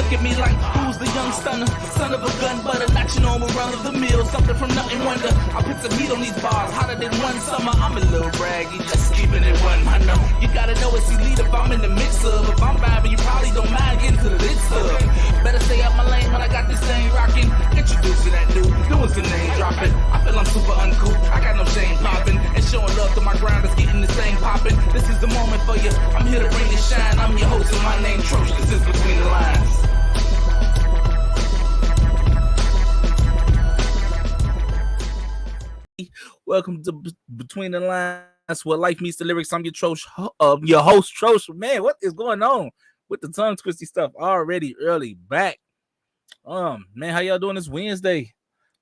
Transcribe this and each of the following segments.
look at me like, who's the young stunner? Son of a gun butter, not your normal run of the mill. Something from nothing wonder. I put some heat on these bars, hotter than one summer. I'm a little braggy, just keeping it 100. You gotta know it's elite if I'm in the mix of. If I'm vibing, you probably don't mind getting to the lit stuff. Better stay out my lane when I got this thing rocking. Introduce to that dude, doing some name dropping. I feel I'm super uncool, I got no shame popping. And showing love to my grinders, getting this thing popping. This is the moment for you, I'm here to bring you shine. I'm your host and my name Troche, this is Between the Lines. Welcome to Between the Lines, where life meets the lyrics. I'm your Troche, your host Troche. Man, what is going on with the tongue twisty stuff already early back? Man, how y'all doing this Wednesday?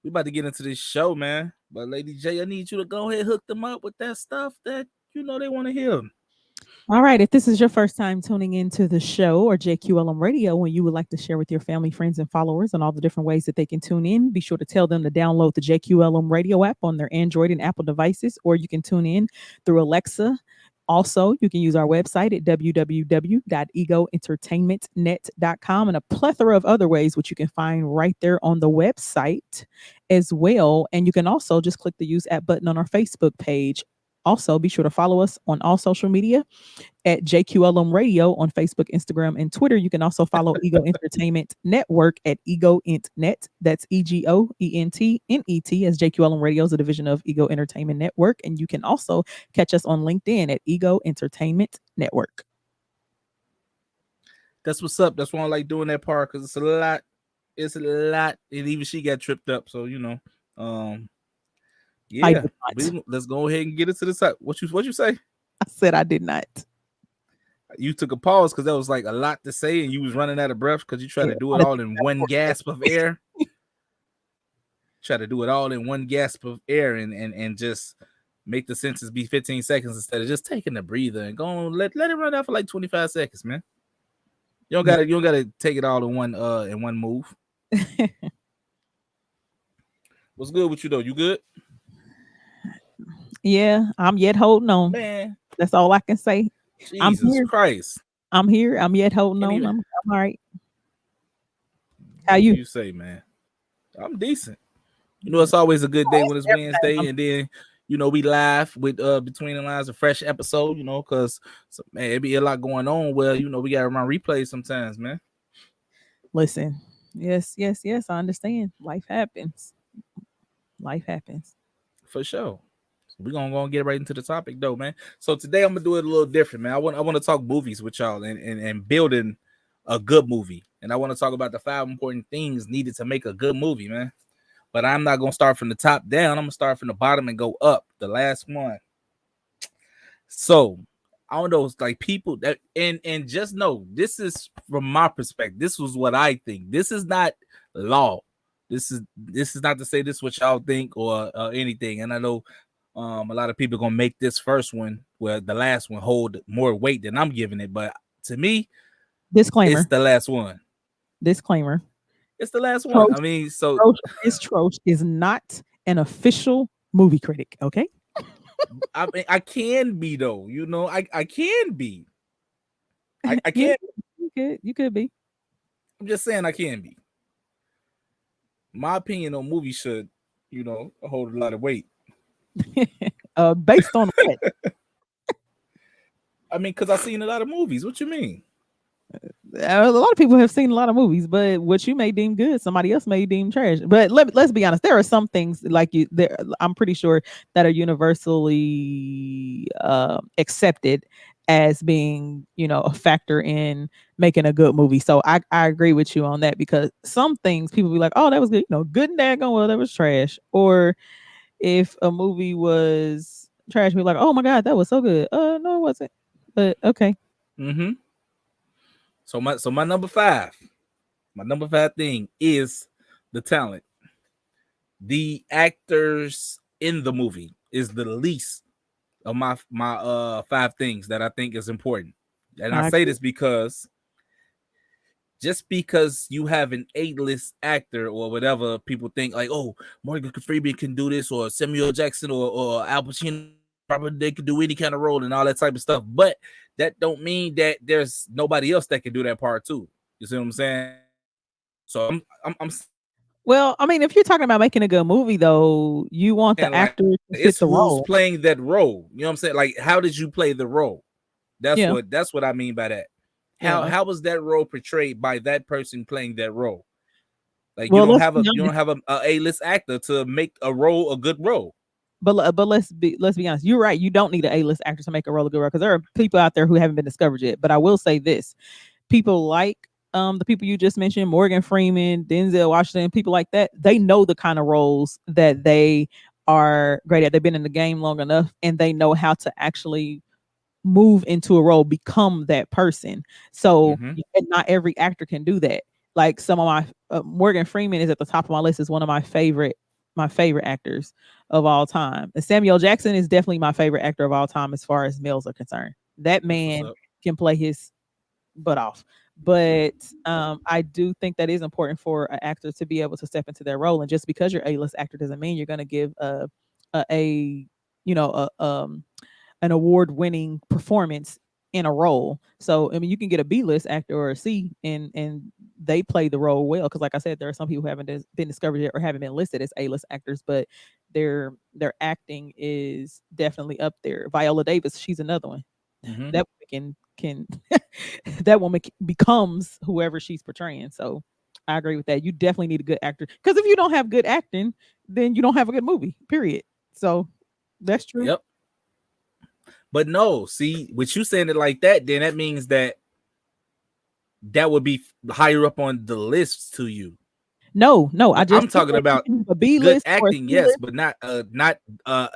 We about to get into this show, man. But Lady J, I need you to go ahead and hook them up with that stuff that you know they want to hear. All right. If this is your first time tuning into the show or JQLM Radio, when you would like to share with your family, friends, and followers on all the different ways that they can tune in, be sure to tell them to download the JQLM Radio app on their Android and Apple devices, or you can tune in through Alexa. Also, you can use our website at www.egoentertainmentnet.com and a plethora of other ways, which you can find right there on the website as well. And you can also just click the use app button on our Facebook page. Also, be sure to follow us on all social media at JQLM Radio on Facebook, Instagram, and Twitter. You can also follow Ego Entertainment Network at EgoEntNet. That's EgoEntNet, as JQLM Radio is a division of Ego Entertainment Network. And you can also catch us on LinkedIn at Ego Entertainment Network. That's what's up. That's why I like doing that part, because it's a lot. It's a lot. And even she got tripped up. So, you know, yeah, let's go ahead and get it to the side. What you say? I said I did not. You took a pause because that was like a lot to say, and you was running out of breath because you tried to do it all in one gasp of air. Try to do it all in one gasp of air and just make the sentence be 15 seconds instead of just taking a breather and going let it run out for like 25 seconds, man. You don't gotta take it all in one move. What's good with you though? You good? Yeah, I'm yet holding on. Man, that's all I can say. Jesus Christ. I'm here. I'm yet holding on. I'm all right. How you? You say, man? I'm decent. You know, it's always a good day when it's Wednesday, and then you know we live with Between the Lines, a fresh episode. You know, because man, it be a lot going on. Well, you know, we gotta run replays sometimes, man. Listen, yes. I understand. Life happens. For sure. We're gonna get right into the topic though, man. So today I'm gonna do it a little different, man. I want to talk movies with y'all and building a good movie. And I want to talk about the 5 important things needed to make a good movie, man. But I'm not gonna start from the top down. I'm gonna start from the bottom and go up. The last one. So I don't know, it's like people that and just know this is from my perspective. This was what I think. This is not law. This is not to say this is what y'all think or anything. And I know a lot of people are gonna make this first one, well, the last one, hold more weight than I'm giving it. But to me, disclaimer, it's the last one. Disclaimer. It's the last one. I mean, so Troche is not an official movie critic, okay? I mean, I can be though, you know, I can be. I can. You could be. I'm just saying I can be. My opinion on movies should, you know, hold a lot of weight. Based on what? I mean, because I've seen a lot of movies. What you mean? A lot of people have seen a lot of movies, but what you may deem good, somebody else may deem trash. But let's be honest, there are some things like I'm pretty sure that are universally accepted as being, you know, a factor in making a good movie. So I agree with you on that, because some things people be like, oh, that was good, you know, good and daggone well, that was trash. Or if a movie was trash, be like, oh my God, that was so good. No, it wasn't. But okay. Mm-hmm. So my number 5 thing is the talent. The actors in the movie is the least of my 5 things that I think is important. And I say this because just because you have an A-list actor or whatever, people think like, oh, Morgan Freeman can do this, or Samuel Jackson or Al Pacino, probably they could do any kind of role and all that type of stuff. But that don't mean that there's nobody else that can do that part too. You see what I'm saying? So I'm saying like Well, I mean, if you're talking about making a good movie, though, you want the it's actor to who's fit the playing role. that role. You know what I'm saying? Like how did you play the role? Yeah, That's what I mean by that. yeah. How was that role portrayed by that person playing that role? Like Well, let's be you don't honest. have a list actor to make a role a good role. But let's be honest. You're right. You don't need an A-list actor to make a role a good role because there are people out there who haven't been discovered yet. But I will say this: people like the people you just mentioned, Morgan Freeman, Denzel Washington, people like that, they know the kind of roles that they are great at. They've been in the game long enough and they know how to actually move into a role, become that person. So Mm-hmm. and not every actor can do that. Like some of my Morgan Freeman is at the top of my list. Is one of my favorite actors of all time. And Samuel Jackson is definitely my favorite actor of all time as far as males are concerned. That That's what's man up. can play his butt off. But I do think that is important for an actor to be able to step into their role. And just because you're A-list actor doesn't mean you're going to give a you know an award-winning performance in a role. So I mean, you can get a B-list actor or a C, and they play the role well. Because like I said, there are some people who haven't been discovered yet or haven't been listed as A-list actors, but their acting is definitely up there. Viola Davis, she's another one. Mm-hmm. That woman can that woman becomes whoever she's portraying. So I agree with that. You definitely need a good actor because if you don't have good acting, then you don't have a good movie. Period. So that's true. Yep. But no, see, with you saying it like that, then that means that that would be higher up on the list to you. No, no, I But just I'm said talking if you about can have a B good list or a acting, C yes, list. but not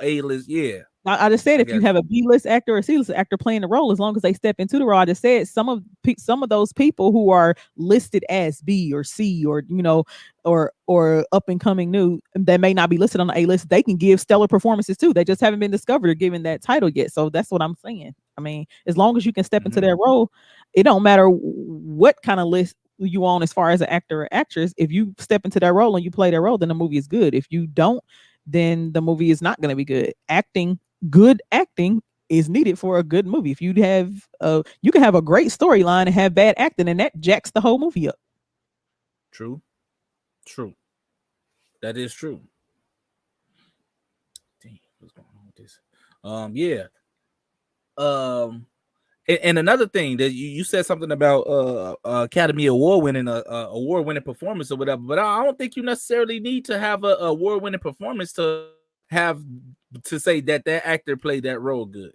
A list. Yeah, I just said I if you got have you. a B list actor or a C list actor playing the role, as long as they step into the role. I just said some of those people who are listed as B or C or or up and coming new that may not be listed on the A list, they can give stellar performances too. They just haven't been discovered or given that title yet. So that's what I'm saying. I mean, as long as you can step into Mm-hmm. that role, it don't matter what kind of list you on as far as an actor or actress. If you step into that role and you play that role, then the movie is good. If you don't, then the movie is not going to be good. Good acting is needed for a good movie. If you can have a great storyline and have bad acting, and that jacks the whole movie up. True, true. That is true. Dang, what's going on with this? Yeah. Um, and another thing that you said something about Academy Award winning award winning performance or whatever, but I don't think you necessarily need to have a award winning performance to have to say that that actor played that role good.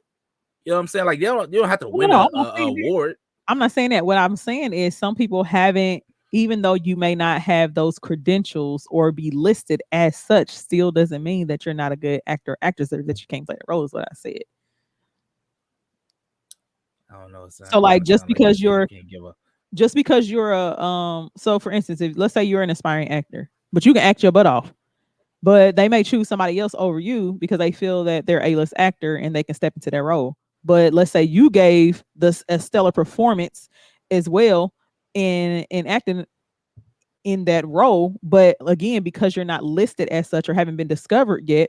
You know what I'm saying? Like you don't have to No, win no, I'm a not saying that. award. I'm not saying that. What I'm saying is some people haven't, even though you may not have those credentials or be listed as such, still doesn't mean that you're not a good actor or actress or that you can't play a role. Is what I said. I don't know. So It kind like of sounds like you saying you can't give up. just because you're a so for instance, if let's say you're an aspiring actor, but you can act your butt off, but they may choose somebody else over you because they feel that they're a list actor and they can step into their role. But let's say you gave this a stellar performance as well in acting in that role, but again, because you're not listed as such or haven't been discovered yet,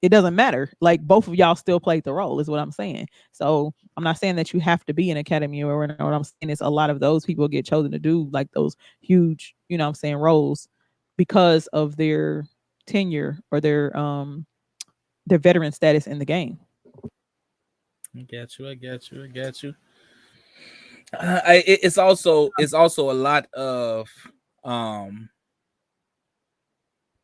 it doesn't matter. Like both of y'all still played the role, is what I'm saying. So I'm not saying that you have to be an Academy or what I'm saying is a lot of those people get chosen to do like those huge, I'm saying, roles because of their tenure or their veteran status in the game. I got you. I got you. I got you. It's also a lot of um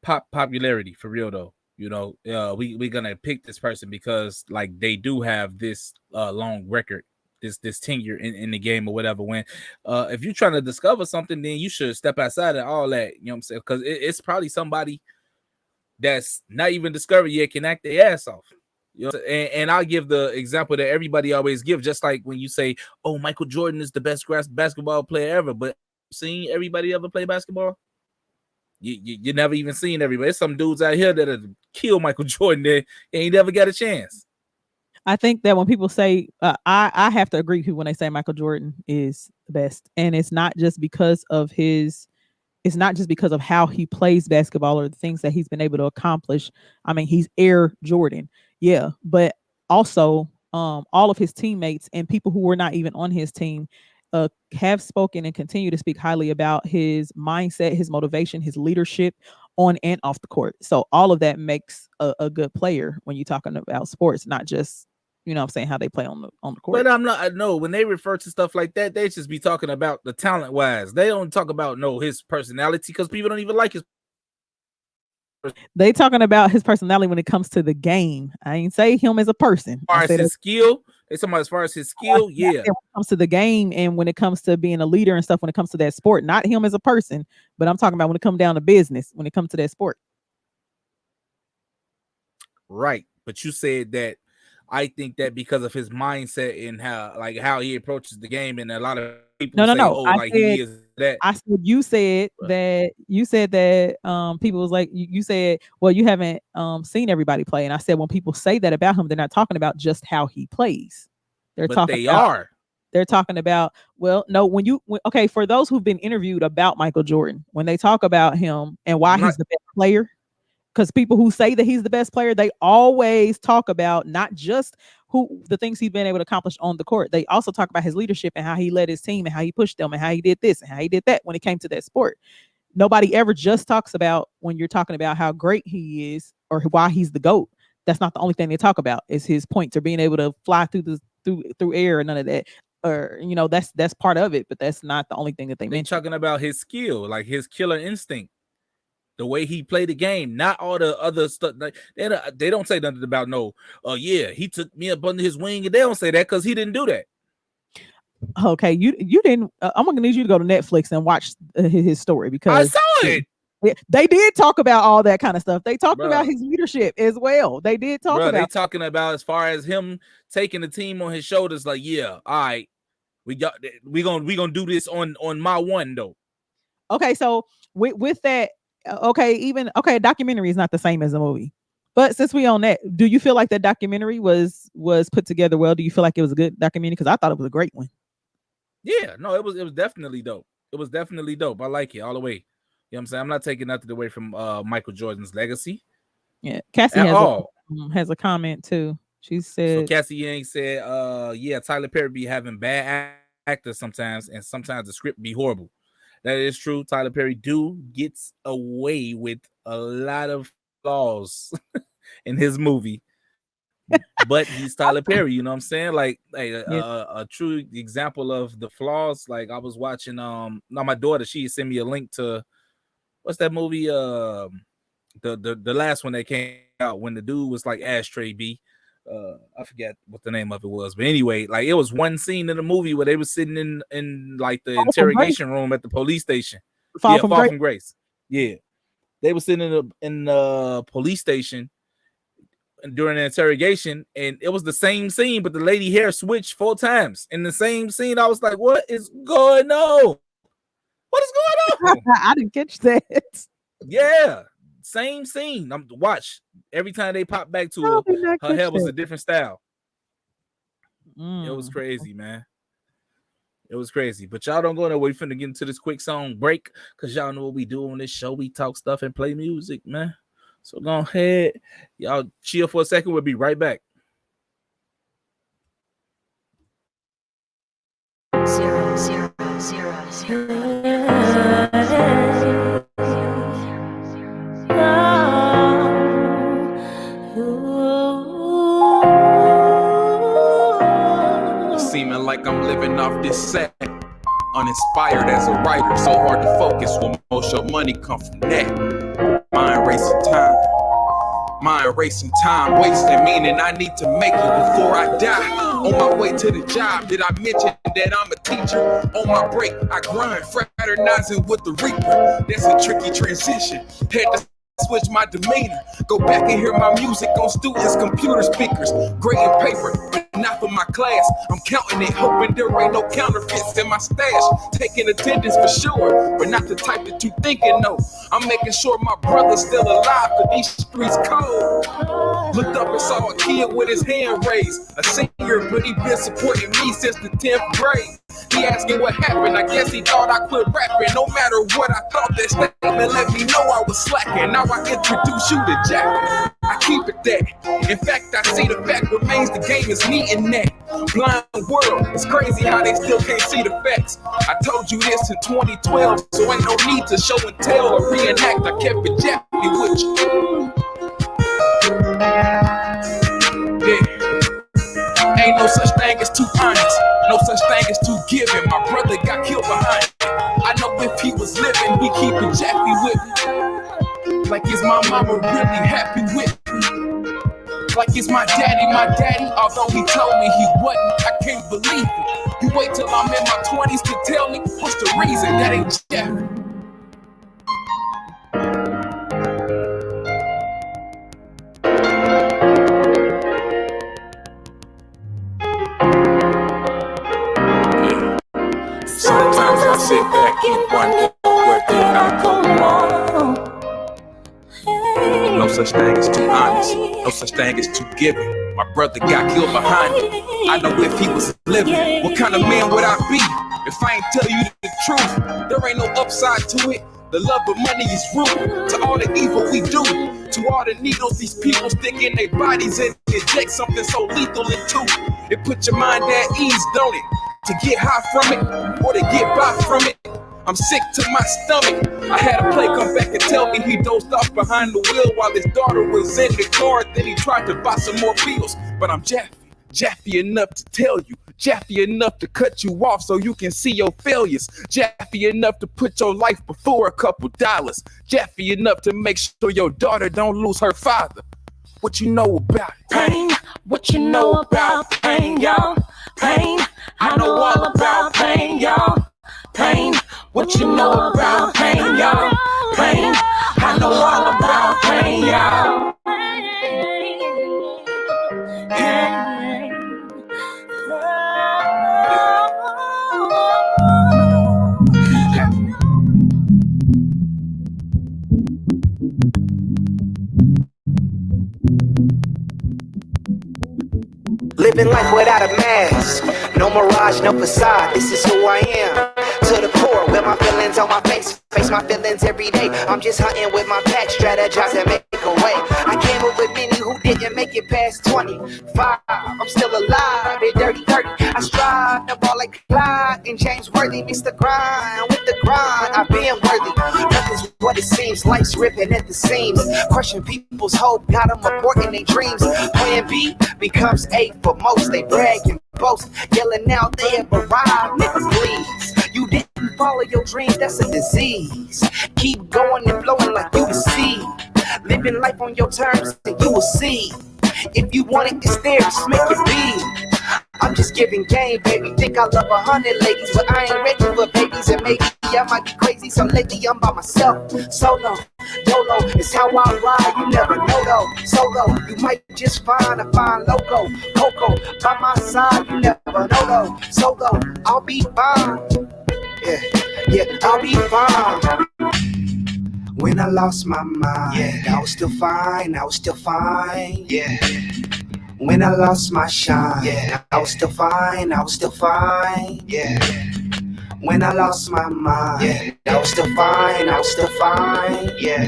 popularity for real though. You know, we gonna pick this person because like they do have this long record, this tenure in the game or whatever. When if you're trying to discover something, then you should step outside of all that. You know what I'm saying? Because it's probably somebody that's not even discovered yet can act their ass off. You know, and I'll give the example that everybody always give, just like when you say, "Oh, Michael Jordan is the best basketball player ever," but seen everybody ever play basketball? You never even seen everybody. There's some dudes out here that have killed Michael Jordan that ain't never got a chance. I think that when people say, I have to agree with people when they say Michael Jordan is the best, and it's not just because of how he plays basketball or the things that he's been able to accomplish. I mean, he's Air Jordan, yeah, but also all of his teammates and people who were not even on his team have spoken and continue to speak highly about his mindset, his motivation, his leadership on and off the court. So all of that makes a good player when you're talking about sports, not just, you know what I'm saying, how they play on the court. But I'm not. I know when they refer to stuff like that, they just be talking about the talent wise. They don't talk about his personality because people don't even like his. They talking about his personality when it comes to the game. I ain't say him as a person. As far I as said his skill, they talking about as far as his skill, yeah. when it comes to the game and when it comes to being a leader and stuff, when it comes to that sport, not him as a person, but I'm talking about when it comes down to business, when it comes to that sport. Right, but you said that. I think that because of his mindset and how he approaches the game, and a lot of people say, No. "Oh, like he is that." I said you said that people was like you said, well, you haven't seen everybody play, and I said when people say that about him, they're not talking about just how he plays. They're But talking they about are. they're talking about, well, no, okay, for those who've been interviewed about Michael Jordan, when they talk about him and why he's the best player, because people who say that he's the best player, they always talk about not just the things he's been able to accomplish on the court. They also talk about his leadership and how he led his team and how he pushed them and how he did this and how he did that when it came to that sport. Nobody ever just talks about, when you're talking about how great he is or why he's the GOAT. That's not the only thing they talk about, is his points or being able to fly through air and none of that. Or, that's part of it, but that's not the only thing that they mention. Talking about his skill, like his killer instinct, the way he played the game, not all the other stuff. They don't say nothing about yeah, he took me up under his wing, and they don't say that because he didn't do that. Okay, you didn't. I'm gonna need you to go to Netflix and watch his story, because I saw it. They did talk about all that kind of stuff. They talked about his leadership as well. They did talk about. They talking about as far as him taking the team on his shoulders. Like, yeah, all right, we gonna do this on my one though. Okay, so with that, a documentary is not the same as a movie. But since we on that, do you feel like that documentary was put together well? Do you feel like it was a good documentary? Because I thought it was a great one. Yeah, no, it was definitely dope. It was definitely dope. I like it all the way. You know what I'm saying? I'm not taking nothing away from Michael Jordan's legacy. Yeah, Cassie has a comment too. She said, so Cassie Yang said, yeah, Tyler Perry be having bad actors sometimes, and sometimes the script be horrible. That is true. Tyler Perry gets away with a lot of flaws in his movie. But he's Tyler Perry, you know what I'm saying? Like, a true example of the flaws. Like, I was watching my daughter, she sent me a link to, what's that movie? The last one that came out when the dude was like Ashtray B. I forget what the name of it was, but anyway, like, it was one scene in the movie where they were sitting in like the interrogation room at the police station. Fall from Grace. Yeah, they were sitting in the police station during the interrogation, and it was the same scene, but the lady hair switched 4 times in the same scene. I was like, what is going on? What is going on? I didn't catch that. Yeah, same scene. Watch every time they pop back to her hair was a different style. It was crazy, man. It was crazy. But y'all don't go nowhere. We finna get into this quick song break, because y'all know what we do on this show. We talk stuff and play music, man. So go ahead. Y'all chill for a second. We'll be right back. 0, 0, 0, 0. Seeming like I'm living off this set. Uninspired as a writer, so hard to focus when most your money come from that. Mind racing time, wasting, meaning I need to make it before I die. On my way to the job, did I mention that I'm a teacher? On my break, I grind, fraternizing with the reaper. That's a tricky transition. Had to switch my demeanor. Go back and hear my music on students' computer speakers. Grading paper, but not for my class. I'm counting it, hoping there ain't no counterfeits in my stash. Taking attendance for sure, but not the type that you thinking no. I'm making sure my brother's still alive, cause these streets cold. Looked up and saw a kid with his hand raised. A senior, but he been supporting me since the 10th grade. He asking what happened, I guess he thought I quit rapping. No matter what I thought, that statement let me know I was slacking. Now I introduce you to Jack. I keep it that. In fact, I see the fact remains the game is me and that. Blind world, it's crazy how they still can't see the facts. I told you this in 2012, so ain't no need to show and tell or reenact. I kept it jappy with you. Yeah. Ain't no such thing as too honest, no such thing as too giving. My brother got killed behind it. I know if he was living, he keep it jappy with me. Like is my mama really happy with me? Like it's my daddy, although he told me he wasn't. I can't believe it. You wait till I'm in my 20s to tell me what's the reason that ain't Jeff. Sometimes I sit back and wonder where did I go wrong. No such thing as too honest, no such thing as too giving. My brother got killed behind it. I know if he was living, what kind of man would I be if I ain't tell you the truth? There ain't no upside to it. The love of money is root to all the evil we do. To all the needles these people stick in their bodies and inject something so lethal into. It put your mind at ease, don't it? To get high from it or to get by from it. I'm sick to my stomach. I had a play come back and tell me he dozed off behind the wheel while his daughter was in the car. Then he tried to buy some more pills. But I'm Jaffe enough to tell you. Jaffe enough to cut you off so you can see your failures. Jaffe enough to put your life before a couple dollars. Jaffe enough to make sure your daughter don't lose her father. What you know about pain? What you know about pain, y'all? Pain, I know all about pain, y'all. Pain, what you know about pain, y'all? Pain, I know all about pain, y'all. Living life without a mask, no mirage, no facade. This is who I am, to the core. With my feelings on my face my feelings every day. I'm just hunting with my pack, strategize and make a way. I came up with many who didn't make it past 25. I'm still alive, at dirty 30. I strive to ball like Clyde and James Worthy. Mix the grind with the grind, I've been worthy. Nothing's what it seems, life's ripping at the seams. Crushing people's hope, got them aborting their dreams. Plan B becomes A for most. They brag and boast, yelling out they have arrived. Nigga, please, you didn't follow your dreams, that's a disease. Keep going and flowing like you the seed. Living life on your terms and you will see. If you want it, it's there, just make it be. I'm just giving game, baby. Think I love 100 ladies, but I ain't ready for babies. And maybe I might be crazy, so lately I'm by myself. Solo, YOLO, it's how I ride. You never know though. Solo, you might just find a fine loco. Coco, by my side, you never know though. Solo, I'll be fine. Yeah, I'll be fine. When I lost my mind, I was still fine, yeah. When I lost my shine, I was still fine, yeah. When I lost my mind, I was still fine, yeah.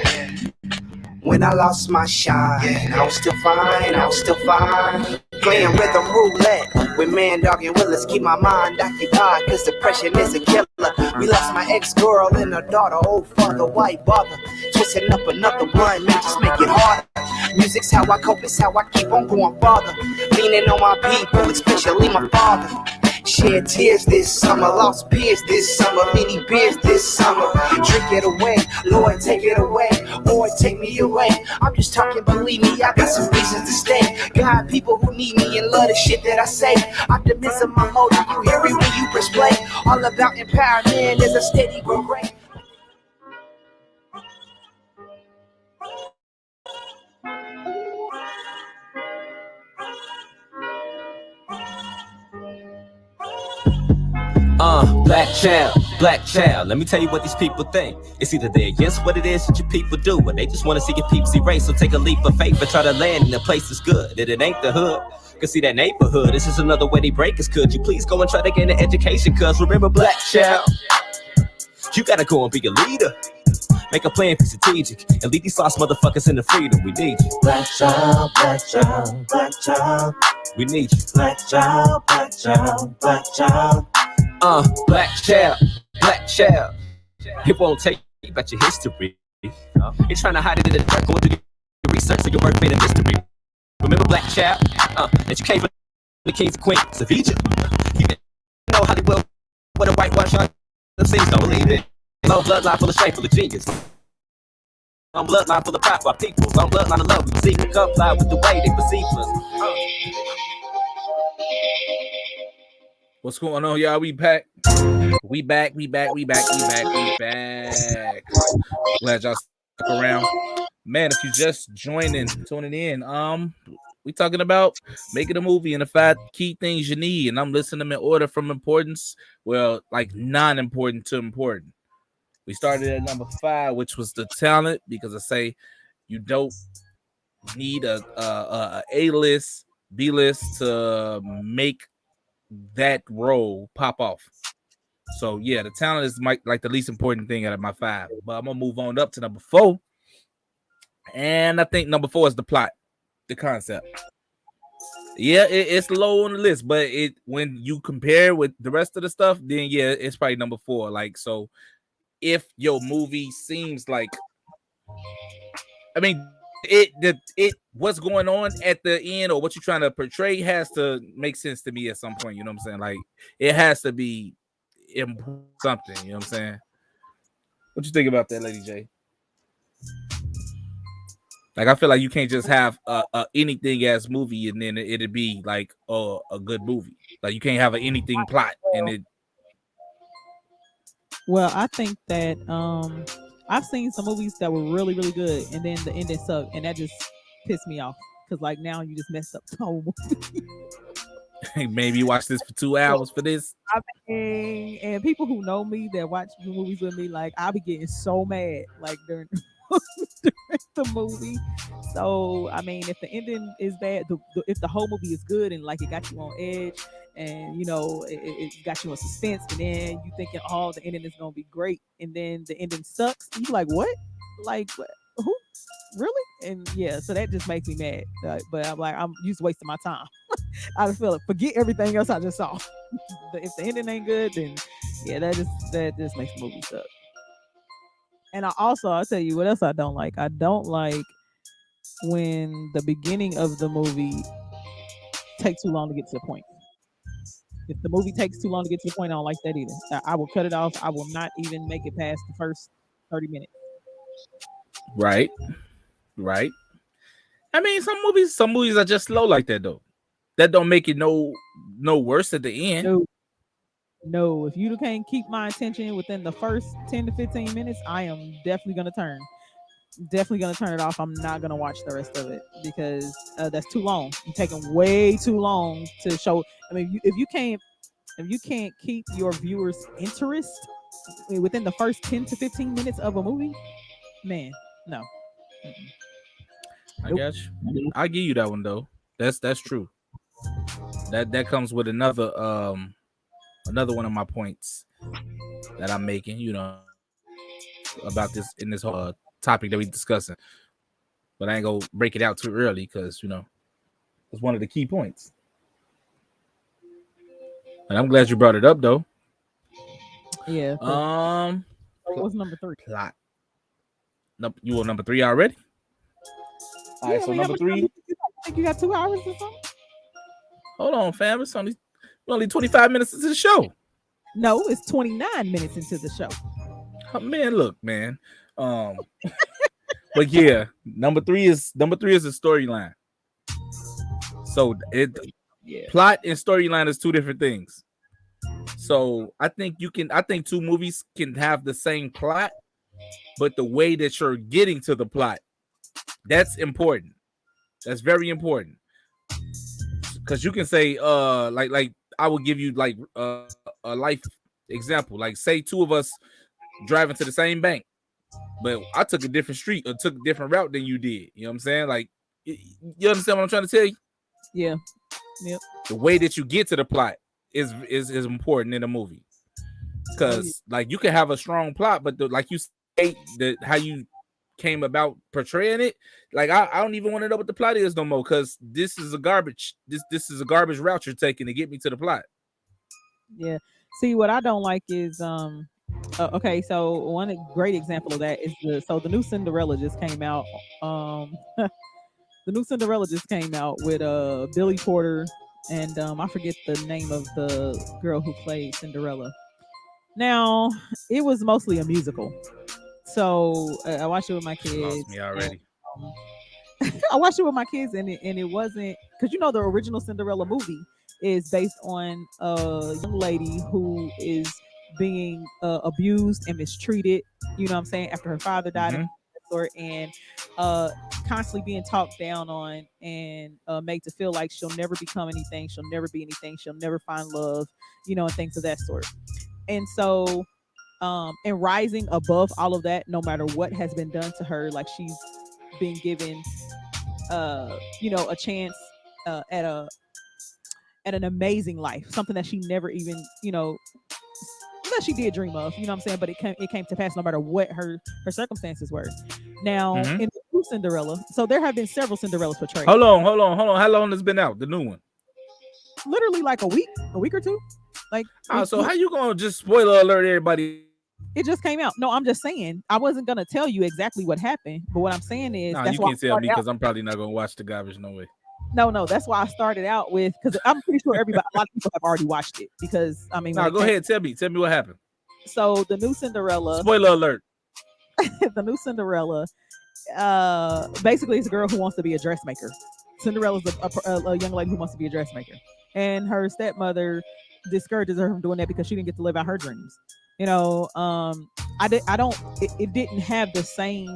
When I lost my shine, I was still fine. Playing rhythm roulette with Man Dog and Willis. Keep my mind occupied, cause depression is a killer. We lost my ex-girl and her daughter. Oh father, why bother? Twisting up another one, man, just make it harder. Music's how I cope, it's how I keep on going farther. Leaning on my people, especially my father. Shed tears this summer, lost peers this summer, many beers this summer. Drink it away, Lord take it away, or take me away. I'm just talking, believe me, I got some reasons to stay. Got people who need me and love the shit that I say. Optimism, my motive, you hear it when you press play. All about empowerment is a steady grow rate. Black champ. Black child, let me tell you what these people think. It's either they against what it is that you people do, or they just want to see your peeps erase. So take a leap of faith and try to land in a place that's good. And it ain't the hood. Cause see that neighborhood, this is another way they break us. Could you please go and try to gain an education? Cause remember, black child, you gotta go and be a leader. Make a plan, be strategic, and lead these lost motherfuckers into freedom. We need you. Black child, black child, black child. We need you. Black child, black child, black child. Black child, black child. It won't take you about your history. You're trying to hide it in the dark, going through your research, so your work made a mystery. Remember, black child, that you came from the kings and queens of Egypt. You didn't know Hollywood, what a whitewash on the scenes, don't believe it. Long bloodline full of strength, full of genius. Long bloodline full of pride for our people. Long bloodline of love we seek to comply with the way they perceive us. What's going on, y'all? We back. We back. Glad y'all stuck around. Man, if you just tuning in, we talking about making a movie and the 5 key things you need. And I'm listing them in order from importance. Well, like non-important to important. We started at number 5, which was the talent, because I say you don't need a A-list, B-list to make that role pop off. So yeah, the talent is like the least important thing out of my 5. But I'm gonna move on up to number 4. And I think number 4 is the plot, the concept. Yeah, it's low on the list, but when you compare with the rest of the stuff, then yeah, it's probably number 4. Like, so if your movie seems like, I mean, what's going on at the end or what you're trying to portray has to make sense to me at some point. You know what I'm saying? Like, it has to be something. You know what I'm saying? What you think about that, Lady J? Like, I feel like you can't just have anything as movie and then it'd be like a good movie. Like, you can't have an anything plot and it. Well, I think that I've seen some movies that were really, really good, and then the ending sucked, and that just pissed me off. Because like now you just messed up the whole movie. Maybe you watch this for 2 hours for this. I mean, and people who know me that watch movies with me, like I'll be getting so mad like during the movie. So I mean, if the ending is bad, if the whole movie is good and like it got you on edge, and you know it got you in suspense, and then you thinking, oh, the ending is gonna be great, and then the ending sucks, you like what? Like what? Who? Really? And yeah, so that just makes me mad. But I'm like, I'm just wasting my time. I just feel it. Forget everything else I just saw. If the ending ain't good, then yeah, that just makes the movie suck. And I'll tell you what else I don't like. I don't like when the beginning of the movie takes too long to get to the point. If the movie takes too long to get to the point, I don't like that either. I will cut it off. I will not even make it past the first 30 minutes. Right. I mean, some movies are just slow like that though. That don't make it no worse at the end. No, if you can't keep my attention within the first 10 to 15 minutes, I am definitely gonna turn it off. I'm not gonna watch the rest of it because that's too long. You're taking way too long to show. I mean, if you can't keep your viewers' interest within the first 10 to 15 minutes of a movie, man, no. I got you. I give you that one though. That's true. That comes with another one of my points that I'm making, you know, about this in this whole topic that we're discussing. But I ain't gonna break it out too early because, you know, it's one of the key points. And I'm glad you brought it up though. Yeah. What's number 3? Plot. You want number 3 already? All right, so number 3. I think you got 2 hours or something. Hold on, fam. It's only 25 minutes into the show. No, it's 29 minutes into the show. Oh, man, look, man. But yeah, number three is a storyline. So plot and storyline is 2 different things. So I think 2 movies can have the same plot, but the way that you're getting to the plot, that's important. That's very important. Because you can say, like I will give you like a life Example, like say two of us driving to the same bank, but I took a different street or took a different route than you did. You know what I'm saying? Like, you understand what I'm trying to tell you? Yeah. Yep. The way that you get to the plot is important in a movie. Because like you can have a strong plot, but like you say, how you came about portraying it, like I don't even want to know what the plot is no more. Because this is a garbage. This is a garbage route you're taking to get me to the plot. Yeah. See, what I don't like is okay, so one great example of that is the new Cinderella just came out. The new Cinderella just came out with Billy Porter and I forget the name of the girl who played Cinderella. Now, it was mostly a musical. So I watched it with my She kids. lost me already. I watched it with my kids, and it wasn't because the original Cinderella movie is based on a young lady who is being abused and mistreated. You know what I'm saying? After her father died, and constantly being talked down on and made to feel like she'll never become anything, she'll never be anything, she'll never find love, and things of that sort. And so and rising above all of that, no matter what has been done to her, like she's been given a chance at an amazing life, something that she never even that she did dream of, what I'm saying, but it came to pass no matter what her circumstances were. Now in the new Cinderella, so there have been several Cinderellas portrayed. Hold on. How long has it been out, the new one? Literally like a week or two. Like so how you gonna just spoiler alert everybody? It just came out. No, I'm just saying I wasn't gonna tell you exactly what happened, but what I'm saying is Nah, that's you can't tell me because I'm probably not gonna watch the garbage. No way. No, that's why I started out with, because I'm pretty sure a lot of people have already watched it, because I mean, go ahead, tell me what happened. So the new Cinderella, spoiler alert. The new Cinderella, basically it's a girl who wants to be a dressmaker. Cinderella's a young lady who wants to be a dressmaker, and her stepmother discourages her from doing that because she didn't get to live out her dreams. It didn't have the same.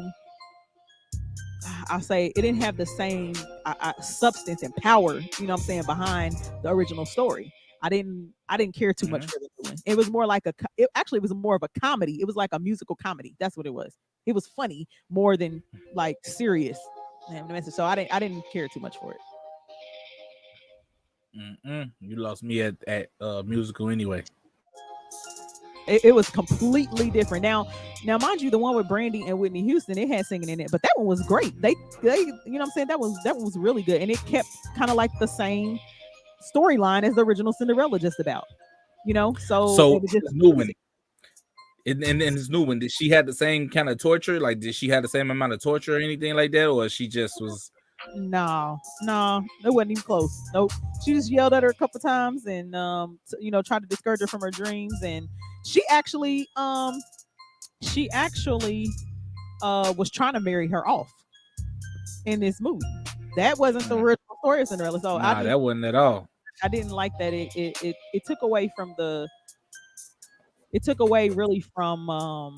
I'll say it didn't have the same substance and power, what I'm saying, behind the original story. I didn't care too much for the new one. It was more like it was more of a comedy. It was like a musical comedy. That's what it was. It was funny more than like serious. So I didn't care too much for it. You lost me at musical anyway. It was completely different. Now, mind you, the one with Brandy and Whitney Houston, it had singing in it, but that one was great. They you know what I'm saying? That one was really good, and it kept kind of like the same storyline as the original Cinderella, just about. So it was just new one. In this new one, did she have the same kind of torture? Like, did she have the same amount of torture or anything like that, or she just was? No, it wasn't even close. Nope. She just yelled at her a couple times and tried to discourage her from her dreams, and she actually was trying to marry her off in this movie. That wasn't the original story of Cinderella. So that wasn't at all. I didn't like that. It took away from really from the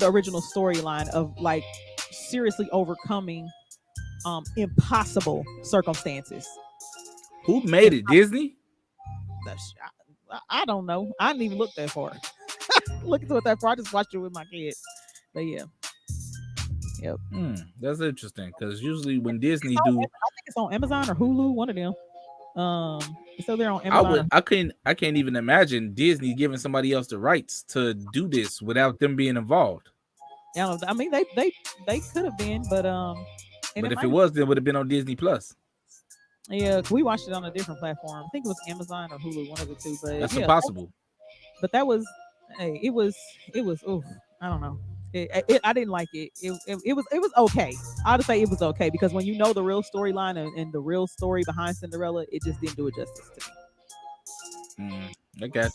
original storyline of like seriously overcoming impossible circumstances. Who made it? Disney? I don't know. I didn't even look that far. Look into it that far. I just watched it with my kids. But yeah. Yep. That's interesting because usually when Disney I think it's on Amazon or Hulu, one of them. So they're on Amazon. I can't even imagine Disney giving somebody else the rights to do this without them being involved. Yeah, I mean they could have been, but but if it was, then it would have been on Disney Plus. Yeah, we watched it on a different platform. I think it was Amazon or Hulu, one of the two. But that's impossible. But that was, it was. Oof, I don't know. I didn't like it. It was okay. I would say it was okay because when you know the real storyline and the real story behind Cinderella, it just didn't do it justice to me. I got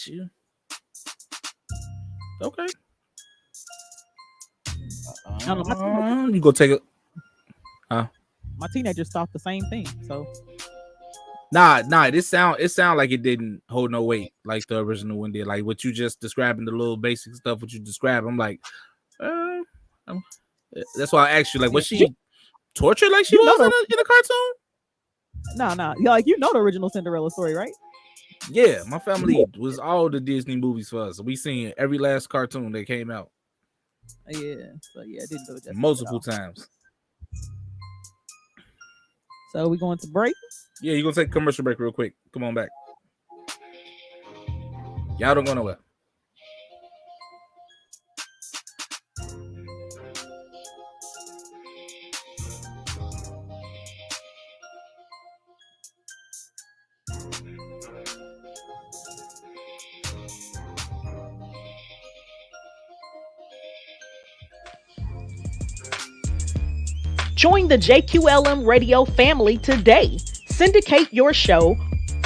you. Okay. You go take it. My teenagers thought the same thing. So. Nah. It sound like it didn't hold no weight like the original one did. Like what you just describing, the little basic stuff. What you described, I'm like, that's why I asked you. Like, was she tortured like she was in a cartoon? No. Yeah, like the original Cinderella story, right? Yeah, my family was all the Disney movies for us. We seen every last cartoon that came out Yeah. So yeah, it didn't do it justice at multiple all. times. So we going to break. Yeah, you gonna take a commercial break real quick. Come on back. Y'all don't go nowhere. Join the JQLM radio family today. Syndicate your show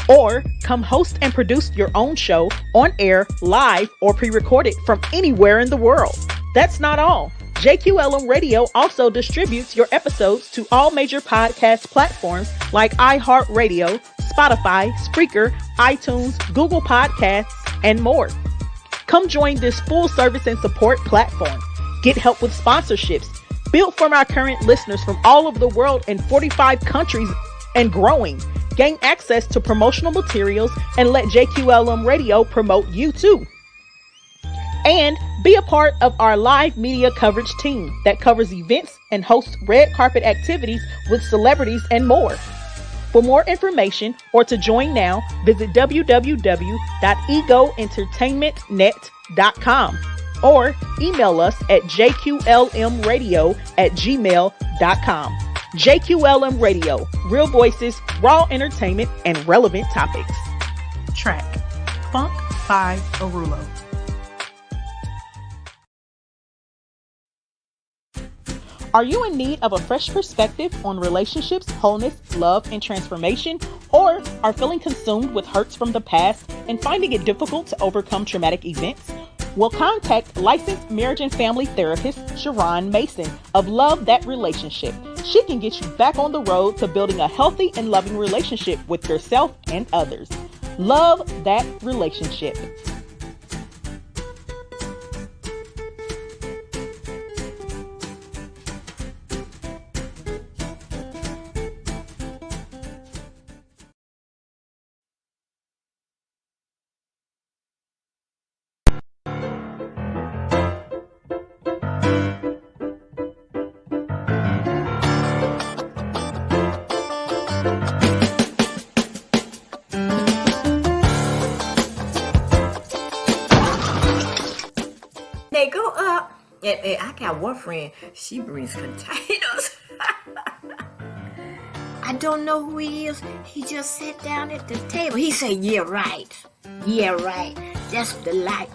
or come host and produce your own show on air, live, or pre recorded from anywhere in the world. That's not all. JQLM Radio also distributes your episodes to all major podcast platforms like iHeartRadio, Spotify, Spreaker, iTunes, Google Podcasts, and more. Come join this full service and support platform. Get help with sponsorships, built from our current listeners from all over the world in 45 countries and growing. Gain access to promotional materials and let JQLM Radio promote you too. And be a part of our live media coverage team that covers events and hosts red carpet activities with celebrities and more. For more information or to join now, visit www.egoentertainmentnet.com or email us at jqlmradio@gmail.com. JQLM Radio, real voices, raw entertainment, and relevant topics. Track, Funk by Arulo. Are you in need of a fresh perspective on relationships, wholeness, love, and transformation? Or are feeling consumed with hurts from the past and finding it difficult to overcome traumatic events? Well, contact licensed marriage and family therapist Sharon Mason of Love That Relationship. She can get you back on the road to building a healthy and loving relationship with yourself and others. Love That Relationship. They go up. And I got one friend, she brings containers. I don't know who he is. He just sat down at the table. He said, yeah, right. Yeah, right. That's the life.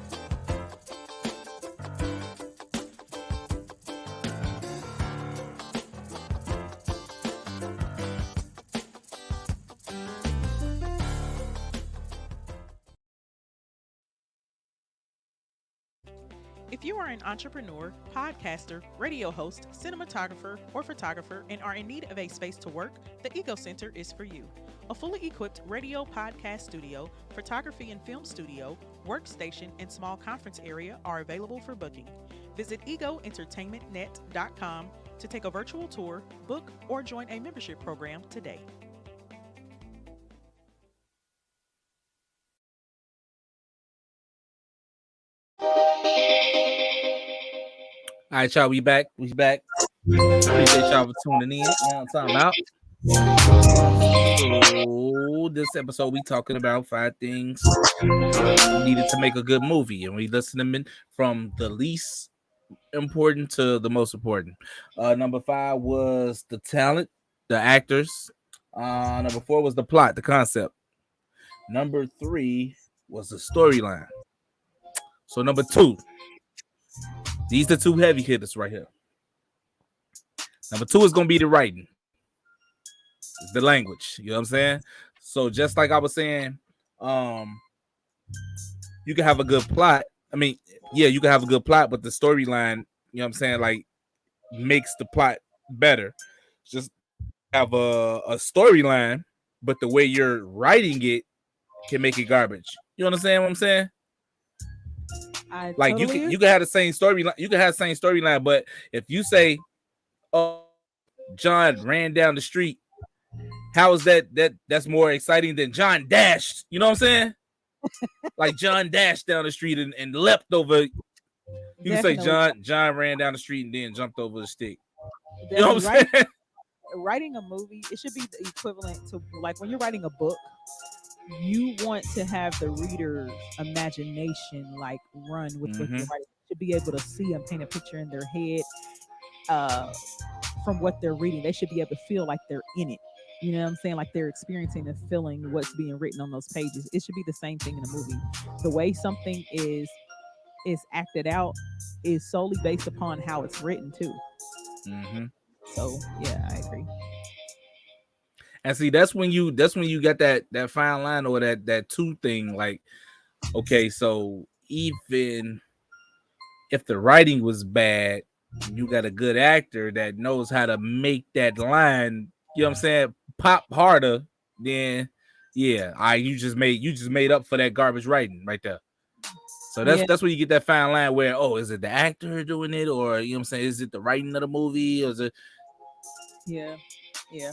If you are an entrepreneur, podcaster, radio host, cinematographer, or photographer and are in need of a space to work, the Ego Center is for you. A fully equipped radio podcast studio, photography and film studio, workstation, and small conference area are available for booking. Visit egoentertainmentnet.com to take a virtual tour, book, or join a membership program today. All right, y'all, we back. We back. Appreciate y'all for tuning in. You know what I'm talking about? So this episode, we talking about 5 things needed to make a good movie, and we listen them in from the least important to the most important. Number 5 was the talent, the actors. Number 4 was the plot, the concept. Number 3 was the storyline. So number 2. These are the 2 heavy hitters right here. Number 2 is going to be the writing, the language. You know what I'm saying? So just like I was saying, you can have a good plot. I mean, yeah, you can have a good plot, but the storyline, you know what I'm saying, like makes the plot better. Just have a storyline, but the way you're writing it can make it garbage. You understand what I'm saying? Like you can have the same storyline. You can have the same storyline, but if you say, "Oh, John ran down the street How is that's more exciting than John dashed? You know what I'm saying? Like John dashed down the street and leapt over. You can say Definitely, John ran down the street and then jumped over the stick. You know definitely. what I'm saying? Writing a movie, it should be the equivalent to like when you're writing a book. You want to have the reader's imagination like run with what you're Mm-hmm. writing. To be able to see and paint a picture in their head uh, from what they're reading. They should be able to feel like they're in it. You know what I'm saying? Like they're experiencing and feeling what's being written on those pages. It should be the same thing in a movie. The way something is acted out is solely based upon how it's written too. Mm-hmm. So yeah, I agree. And see, that's when you got that fine line or that two thing. Like, okay, so even if the writing was bad, you got a good actor that knows how to make that line, you know what I'm saying, pop harder, then yeah, you just made up for that garbage writing right there. So that's Yeah, that's where you get that fine line where, oh, is it the actor doing it, or you know what I'm saying, is it the writing of the movie, or is it? yeah, yeah.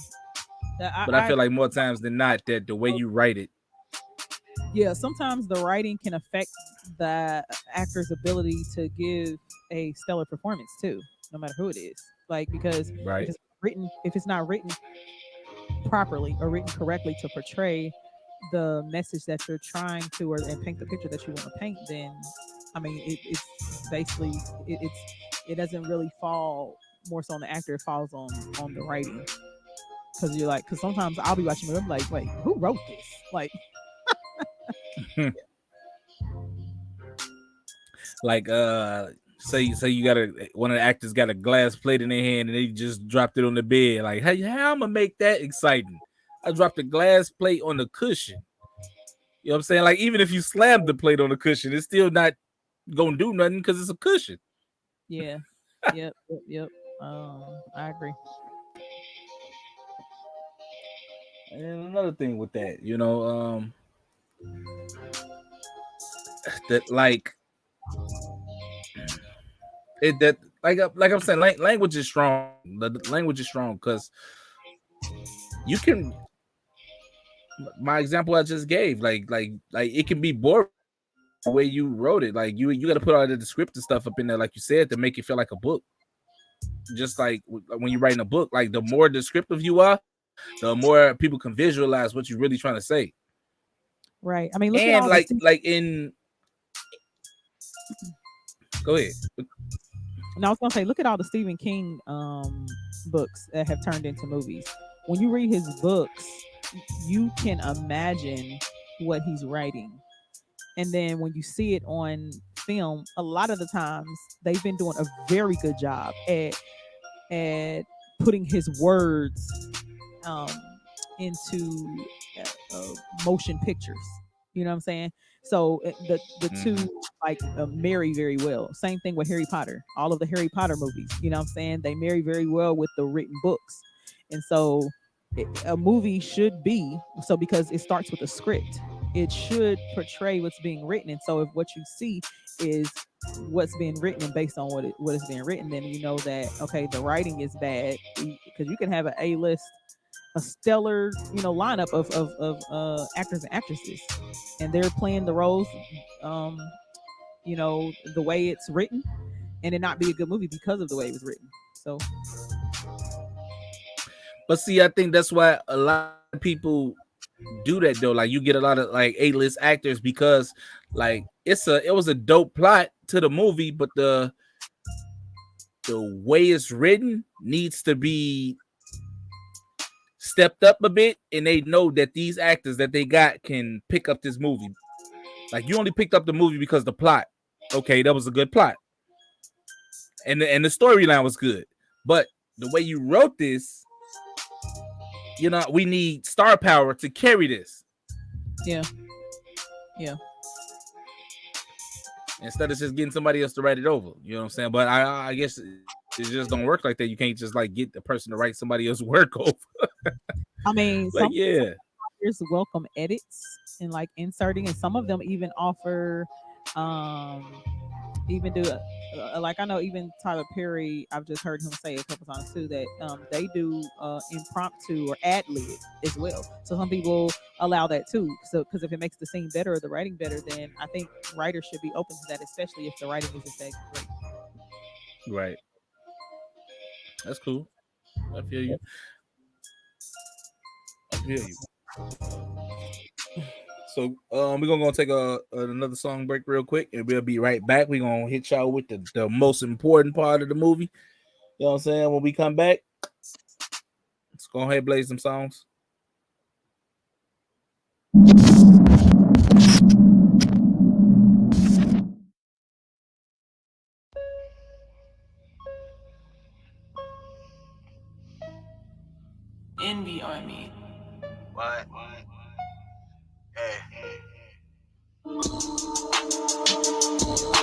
But I I feel like more times than not that the way you write it, yeah, sometimes the writing can affect the actor's ability to give a stellar performance too, no matter who it is. Like because right? if it's not written properly or written correctly to portray the message that you're trying to or and paint the picture that you want to paint, then I mean it's basically it doesn't really fall more so on the actor, it falls on the writing. Because you're like, because sometimes I'll be watching a movie, I'm like, wait, who wrote this? Like, Like say you got one of the actors got a glass plate in their hand and they just dropped it on the bed. Like, how I'm gonna make that exciting? I dropped a glass plate on the cushion. You know what I'm saying? Like, even if you slam the plate on the cushion, it's still not gonna do nothing because it's a cushion. yeah, yep. I agree. And another thing with that, that like it that like I'm saying, language is strong. The language is strong because you can. My example I just gave, like it can be boring the way you wrote it. Like you got to put all the descriptive stuff up in there, like you said, to make it feel like a book. Just like when you're writing a book, like the more descriptive you are, the more people can visualize what you're really trying to say. Right. I mean, look at And all the like in go ahead. and I was gonna say, look at all the Stephen King books that have turned into movies. When you read his books, you can imagine what he's writing. And then when you see it on film, a lot of the times they've been doing a very good job at putting his words um, into motion pictures. You know what I'm saying? So the two Mhm. like marry very well. Same thing with Harry Potter. All of the Harry Potter movies. You know what I'm saying? They marry very well with the written books, and so a movie should be so because it starts with a script. It should portray what's being written, and so if what you see is what's being written and based on what is being written, then you know that okay, the writing is bad because you can have an A-list, a stellar, lineup of actors and actresses, and they're playing the roles, um, the way it's written, and it not be a good movie because of the way it was written. So But see, I think that's why a lot of people do that though. Like you get a lot of like A-list actors because like it was a dope plot to the movie, but the way it's written needs to be stepped up a bit, and they know that these actors that they got can pick up this movie. Like you only picked up the movie because the plot. Okay, that was a good plot, and the storyline was good, but the way you wrote this, we need star power to carry this yeah, yeah, instead of just getting somebody else to write it over. You know what I'm saying? But I guess it just don't work like that. You can't just like get the person to write somebody else's work over. I mean, Like some yeah, authors welcome edits and like inserting, and some of them even offer, even do like I know even Tyler Perry, I've just heard him say a couple times too that they do impromptu or ad lib as well. So some people allow that too. So because if it makes the scene better or the writing better, then I think writers should be open to that, especially if the writing is just that great. Right. That's cool. I feel you. I feel you. So we're gonna take another song break real quick, and we'll be right back. We're gonna hit y'all with the most important part of the movie. You know what I'm saying? When we come back, let's go ahead and play some songs. Envy on me. What? Hey.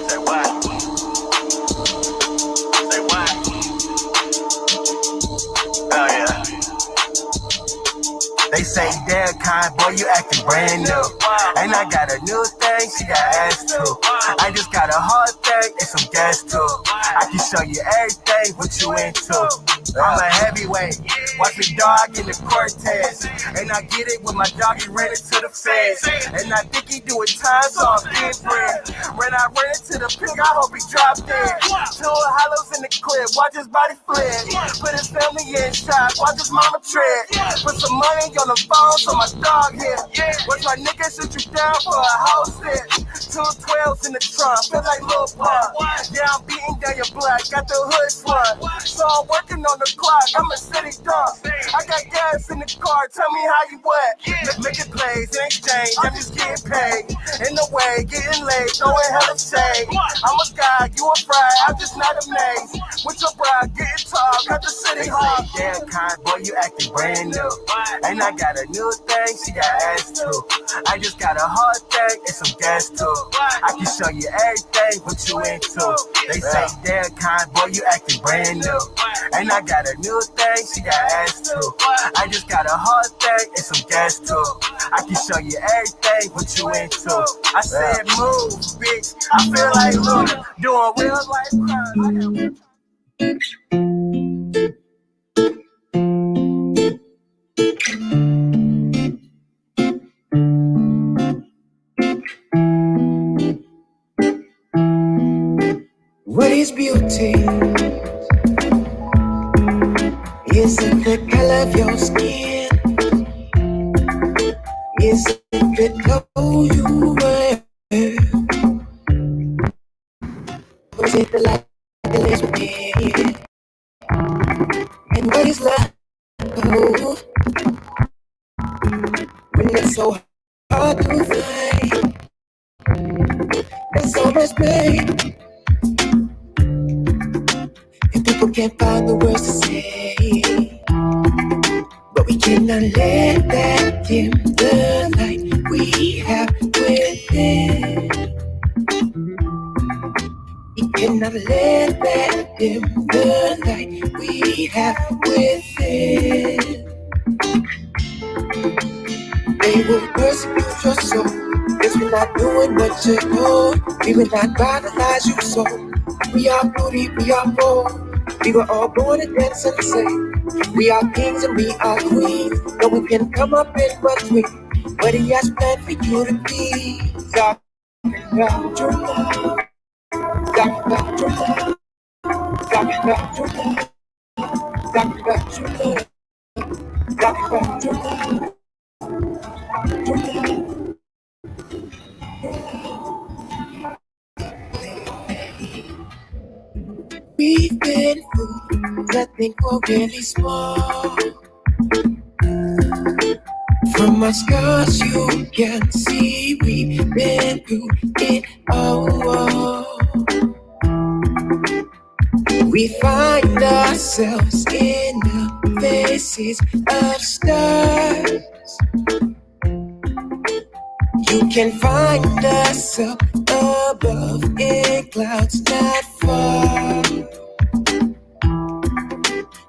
Say what? Say what? Oh yeah. They say, damn, kind boy, you acting brand new. And I got a new thing, she got ass too. I just got a hard thing and some gas too. I can show you everything, what you into. I'm a heavyweight, watch me dog in the Cortez. And I get it when my doggy ran into the feds. And I think he doing time, so I'm being bread. When I ran into the pig, I hope he dropped dead. Two hollows in the clip, watch his body flip. Put his family in shock, watch his mama tread. Put some money on the phone so my dog here. Watch my nigga shoot you down for a house hit. 212s in the trunk, feel like Lil Pump. Yeah, I'm beating down your block, got the hood slung. So I'm working on the clock, I'm a city dog. I got gas in the car, tell me how you what. Making plays in exchange, I'm just getting paid. In the way, getting laid, throwing hella shade. I'm a guy, you a fry, I'm just not amazed. With your bride, getting tall, got the city hard. Damn kind, boy, you acting brand new. And I got a new thing, she got ass too. I just got a hard thing and some gas too. I can show you everything, what you into. They say, damn kind, boy, you acting brand new. And I got a new thing, she got ass too. I just got a hard thing and some gas too. I can show you everything, what you into. I said move, bitch, I feel like Luna, doing real life crime. What is beauty? Is it the color of your skin? Is it the clothes you wear? Or is it the light that lives within? And what is love? When it's so hard to find, there's so much pain. And people can't find the words to say, but we cannot let that dim the light we have within. We cannot let that dim the light we have within. They will persecute your soul if you're not doing what you're told. We will not vitalize you so. We are beauty, we are bold. We were all born to dance and sing. We are kings and we are queens. No one can come up in between. But he has planned for you to be. Talk about your love. Talk about your love. Talk about your love. Talk about your love. Talk about your love. Your love. We've been through nothing more really small. From my scars you can see we've been through it all. We find ourselves in the faces of stars. You can find us up above in clouds not far.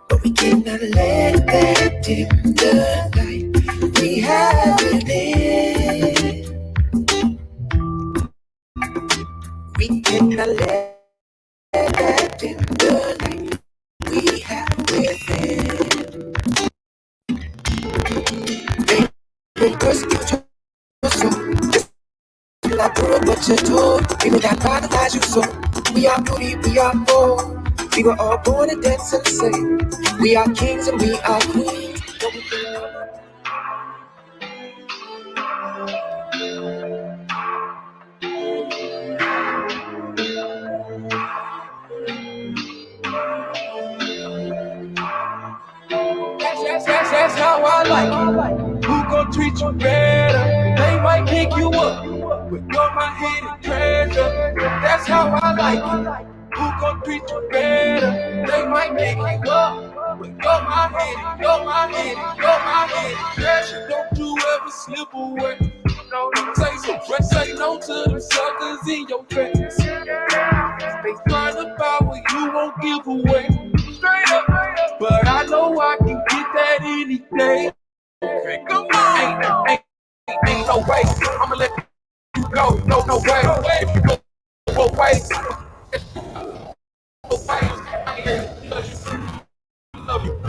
But we cannot let that dim the light we have within. We cannot let the night we have within. They will persecute your soul. Just like what you're told. People that paralyze you so. We are beauty, we are bold. We were all born and dancing the same. We are kings and we are queens. That's how I like it. Who gon' treat you better? They might pick you up, but you're my hidden treasure. That's how I like it. Who gon' treat you better? They might pick you up, but you're my hidden treasure. Don't you ever slip away. Say no to them suckers in your face. They trying to buy what you won't give away. Straight up, but I know I can get that any day. Okay, come on, ain't no way. I'ma let you go. No way. If you go both ways, love you.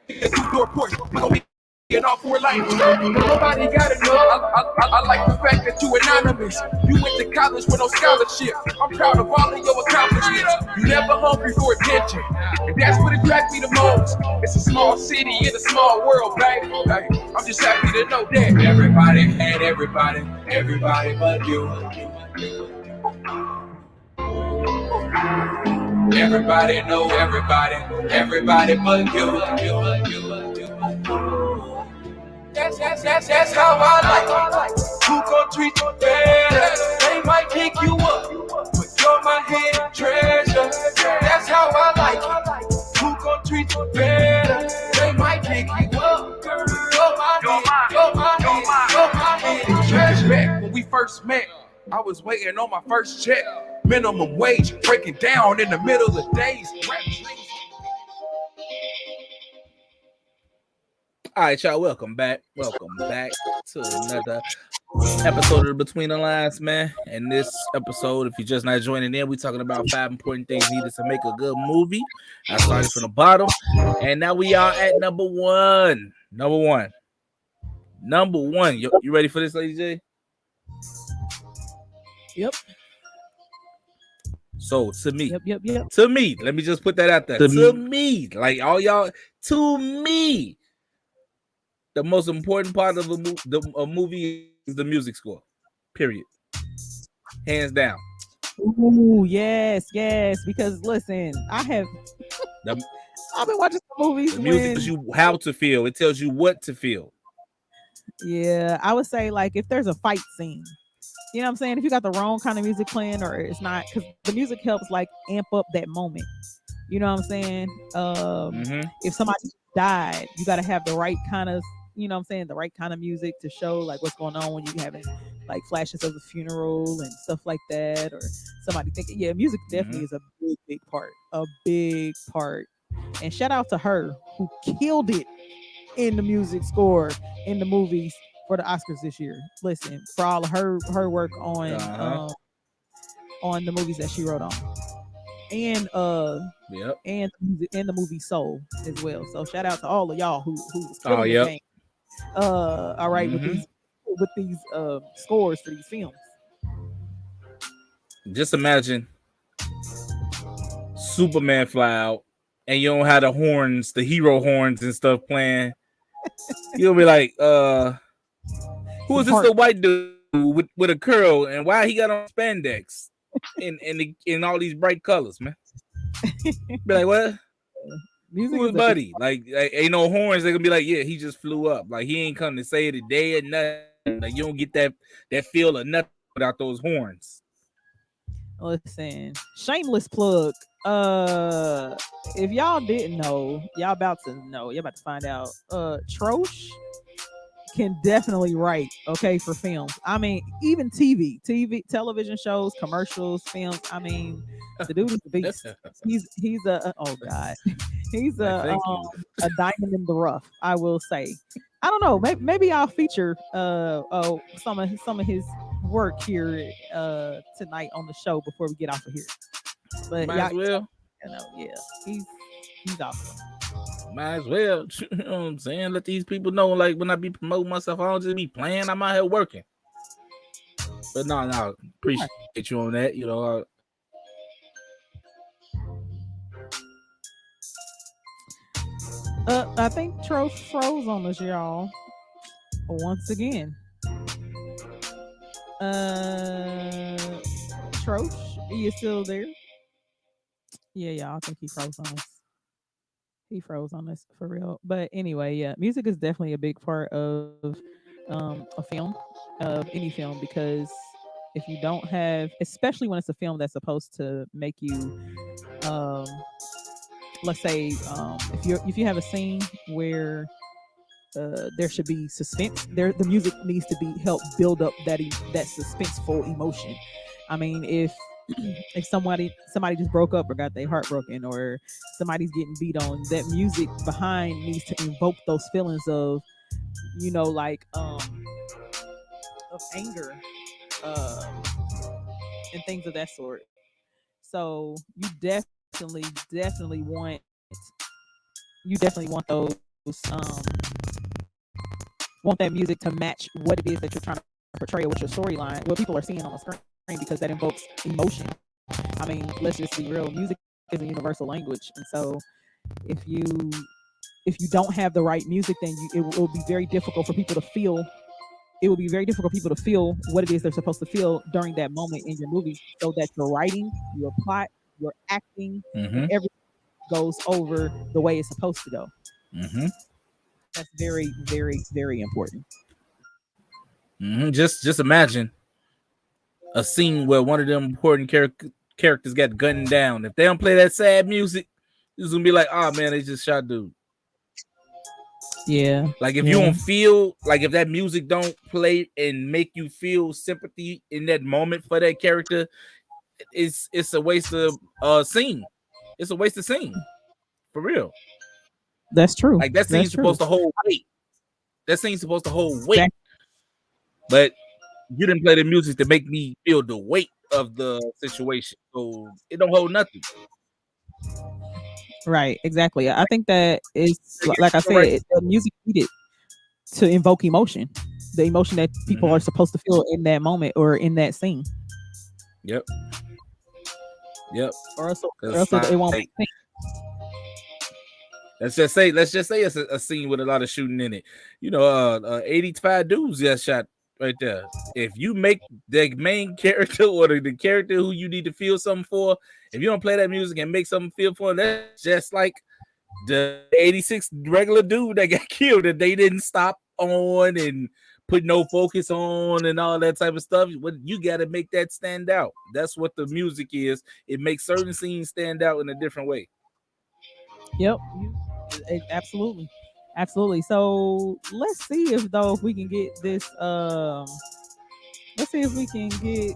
It's your portion. We gon' be in all four lanes. Nobody gotta know. I like the fact that you anonymous. You went to college with no scholarship. I'm proud of all of your accomplishments. You never hungry for attention, and that's what attracts me the most. It's a small city in a small world, baby. Hey, I'm just happy to know that everybody but you. Everybody know everybody but you. That's how I like it. Who gon' treat you better? They might pick you up, but you're my hidden treasure. That's how I like it. Who gon' treat you better? They might pick you up, girl. You're my hidden treasure. Back when we first met, I was waiting on my first check. Minimum wage, breaking down in the middle of days. All right, y'all. Welcome back to another episode of Between the Lines, man. And this episode, if you're just not joining in, we're talking about 5 important things needed to make a good movie. I started from the bottom, and now we are at number one. You ready for this, Lady J? Yep. So to me, Yep. to me, let me just put that out there. To me, like all y'all, to me, the most important part of a movie is the music score. Period. Hands down. Ooh, yes. Because listen, I've been watching some movies. The music tells you how to feel. It tells you what to feel. Yeah, I would say like if there's a fight scene, you know what I'm saying? If you got the wrong kind of music playing, or it's not, because the music helps like amp up that moment. You know what I'm saying? If somebody died, you got to have the right kind of, you know what I'm saying, the right kind of music to show like what's going on when you having like flashes of the funeral and stuff like that, or somebody thinking. Yeah, music definitely is a big part. And shout out to her who killed it in the music score in the movies for the Oscars this year. Listen, for all of her work on the movies that she wrote on, and and the movie Soul as well. So shout out to all of y'all who was killing the game. All right, with these scores for these films. Just imagine Superman fly out and you don't have the horns, the hero horns and stuff playing. You'll be like, who is this little white dude with a curl, and why he got on spandex in all these bright colors, man? Be like, what? Who is Buddy? Like, ain't no horns. They're gonna be like, yeah, he just flew up. Like, he ain't come to say it today or nothing. Like, you don't get that feel of nothing without those horns. Listen, shameless plug. If y'all didn't know, y'all about to know. You're about to find out. Troche can definitely write, okay, for films. I mean, even television shows, commercials, films. I mean, the dude is a beast. He's a oh god, he's a diamond in the rough. I will say. I don't know. Maybe I'll feature some of his work here tonight on the show before we get off of here. But Might y'all, as well. yeah, he's he's awesome. Might as well. You know what I'm saying? Let these people know, like, when I be promoting myself, I don't just be playing. I'm out here working. But no, appreciate you on that. You know, I think Troche froze on us, y'all. Once again. Uh, Troche, are you still there? Yeah, y'all. I think he froze on us. He froze on us for real. But anyway, yeah, music is definitely a big part of a film, of any film, because if you don't have, especially when it's a film that's supposed to make you, um, let's say, if you have a scene where there should be suspense. There, the music needs to be help build up that suspenseful emotion. I mean, if if somebody just broke up or got their heart broken, or somebody's getting beat on, that music behind needs to invoke those feelings of, like of anger, um, and things of that sort. So you definitely want want that music to match what it is that you're trying to portray with your storyline, what people are seeing on the screen, because that invokes emotion. I mean, let's just be real. Music is a universal language, and so if you if you don't have the right music, then it will be very difficult for people to feel. It will be very difficult for people to feel what it is they're supposed to feel during that moment in your movie, so that your writing, your plot, your acting, and mm-hmm, everything goes over the way it's supposed to go. mm-hmm, That's very, very, very important. mm-hmm. Just imagine a scene where one of them important characters got gunned down. If they don't play that sad music, it's gonna be like, oh man, they just shot dude. Yeah, Like if you yeah, don't feel like if that music don't play and make you feel sympathy in that moment for that character, it's a waste of scene. It's a waste of scene for real. that's true. Like that That's scene's true. supposed to hold weight. That scene's supposed to hold weight, That, but you didn't play the music to make me feel the weight of the situation, so it don't hold nothing. right, exactly. I think that is Like, like I you know, right? said, the music needed to invoke emotion, the emotion that people Mm-hmm. are supposed to feel in that moment or in that scene, Yep, yep. or else, or Because else it won't like make sense. let's just say it's a scene with a lot of shooting in it. You know, 85 dudes got shot right there. If you make the main character or the character who you need to feel something for, if you don't play that music and make something feel for, that's just like the 86 regular dude that got killed that they didn't stop on and put no focus on and all that type of stuff. What you got to make that stand out. That's what the music is. It makes certain scenes stand out in a different way. Yep, absolutely, absolutely. So let's see if we can get this. Let's see if we can get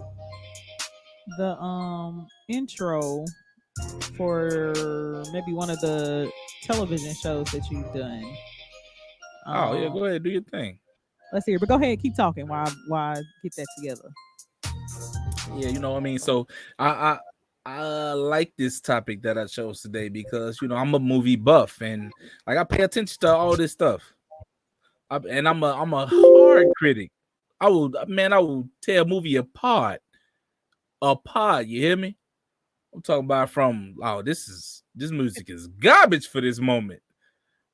the intro for maybe one of the television shows that you've done. Oh yeah, Um, go ahead, do your thing. let's see, but go ahead, keep talking while I get that together. Yeah, you know what I mean. So I like this topic that I chose today because I'm a movie buff and like I pay attention to all this stuff. And I'm a hard critic. I will tear a movie apart. You hear me? I'm talking about from this music is garbage for this moment.